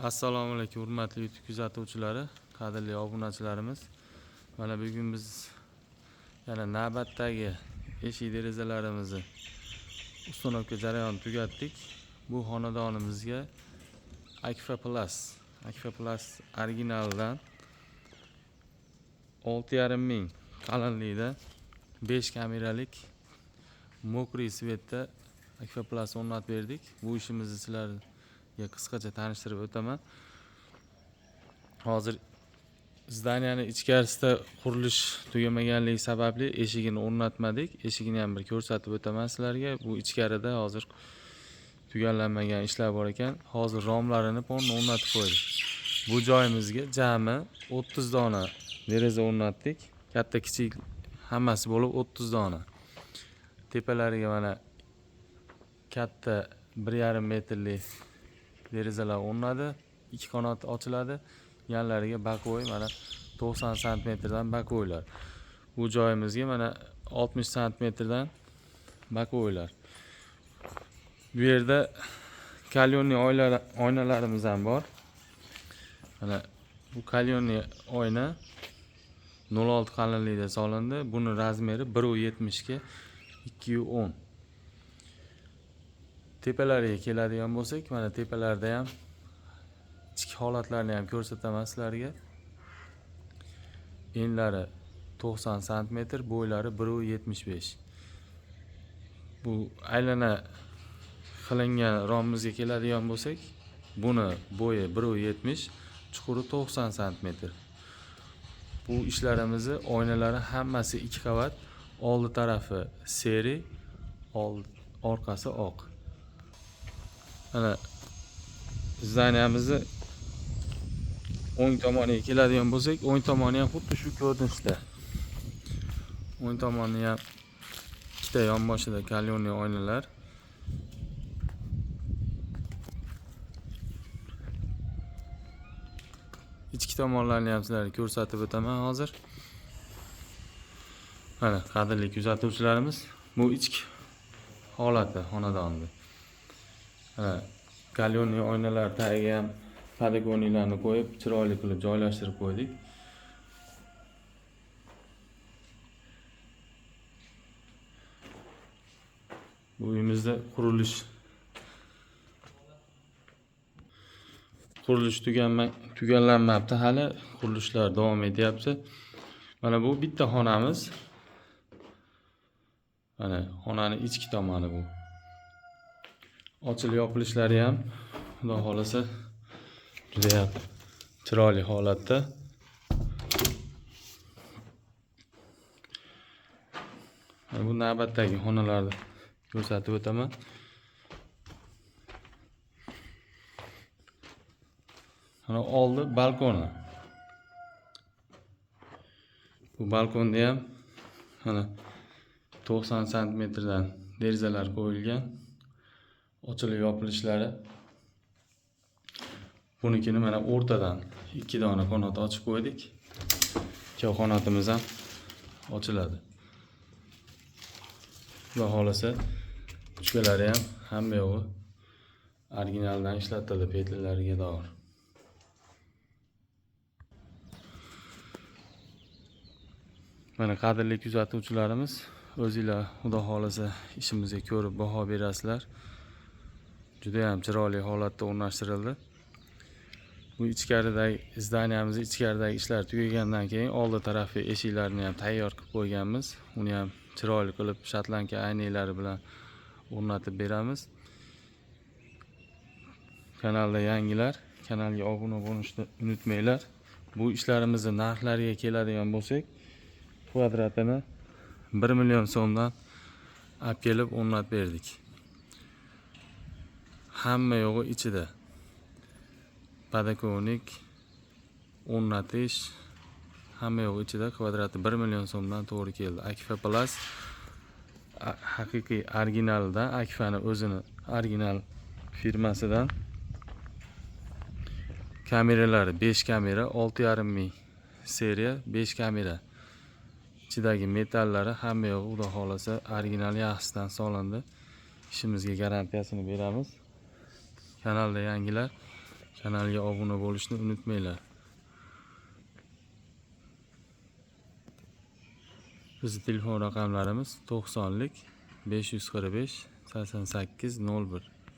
Assalomu alaykum hurmatli YouTube kuzatuvchilari, qadrli obunachilarimiz. Mana bugun biz yana navbatdagi eshik derazalarimizni ustunovka jarayonini tugatdik. Bu xonadonimizga Akfa Plus originaldan 6,5 ming qalinlikda 5 kameralik mokriy svetda Akfa Plus o'rnatib berdik. Bu ishimizni sizlarga qisqacha tanishtirib o'taman. Hozir zdaniyani ichkarisida qurilish tugamaganligi sababli eshigini o'rnatmadik. Eshigini ham bir ko'rsatib o'taman sizlarga. Bu ichkarida hozir tugallanmagan ishlar bor ekan. Hozir romlarini ponni o'rnatib qo'ydik. Bu joyimizga jami 30 dona deraza o'rnatdik. Katta kichik hammasi bo'lib 30 dona. Tepalariga mana katta 1,5 metrli derazalar o'rnadi. Ikki qanot ochiladi. Yanlariga bakoy mana 90 santimetrdan bakoylar. Bu joyimizga mana 60 santimetrdan bakoylar. Bu yerda kalyonli oynalarimiz ham bor. Mana bu kalyonli oyna 0,6 qalinlikda solindi. Buni razmeri 1,70 ga 2,10. Tepalariga keladigan bo'lsak, mana tepalarda ham ichki holatlarni ham ko'rsataman sizlarga. Enlari 90 cm, bo'ylari 1,75. Bu aylana qilingan romimizga keladigan bo'lsak, buni bo'yi 1,70, chuquri 90 cm. Bu ishlarimizni oynalari hammasi 2 qavat, oldi tarafi seri, orqasi oq. Mana zdaniyamizni o'ng tomoniga keladigan bo'lsak, o'ng tomoni ham xuddi shu ko'rinishda. O'ng tomoni ham ikkita yonboshida kalyonli oynalar. Ichki tomonlarni ham sizlarga ko'rsatib o'taman hozir. Mana qadrli kuzatuvchilarimiz, bu ichki holati xonadonni. Kalyonli oynalar tagiga ham podokonilarni qo'yib, chiroyli qilib joylashtirib qo'ydik. Bu uyimizda qurilish tugallanmabdi, hali qurilishlar davom etyapti. Mana bu bitta xonamiz. Mana xonaning ichki tomoni bu. Ochilib yopilishlari ham xudo xolasa juda ham chiroyli holatda. Bu navbatdagi xonalarni ko'rsatib o'taman. Mana oldi balkoni. Bu balkonda ham mana 90 santimetrdan derazalar qo'yilgan. Ochilib yopilishlari. Bunikini mana o'rtadan 2 dona qanot ochib qo'ydik. Ikki qanotimiz ham ochiladi. Xudo xolasa uchkalari ham hamma yo'g'i originaldan ishlatildi, petlariga doir. Mana qadrli kuzatuvchilarimiz, o'zinglar xudo xolasa ishimizga ko'rib baho berasizlar. Juda ham chiroyli holatda o'rnashtirildi. Bu ichkaridagi zdaniyamiz ichkaridagi ishlar tugagandan keyin oldi tarafi eshiklarni ham tayyor qilib qo'yganmiz. Uni ham chiroyli qilib shotlanka aynaklari bilan o'rnatib beramiz. Kanalda yangilar, kanalga obuna bo'lishni unutmanglar. Bu ishlarimizni narxlariga keladigan bo'lsak, kvadratini 1 million so'mdan olib kelib o'rnatib berdik. Hamma yo'g'i ichida. Podokonik, o'rnatish, hamma yo'g'i ichida kvadrati 1 million so'mdan to'g'ri keldi. Akfa Plus haqiqiy originaldan, Akfani o'zini original firmasidan kameralari 5 kamera, 6,5 ming seriya 5 kamera. Ichidagi metallari hamma yo'g'i xudo xolasa original yaxshisidan solindi. Ishimizga garantiyasini beramiz. Kanalda yangilar, Kanalga obuna bo'lishni unutmanglar. Bizning telefon raqamlarimiz 90lik 545 88 01.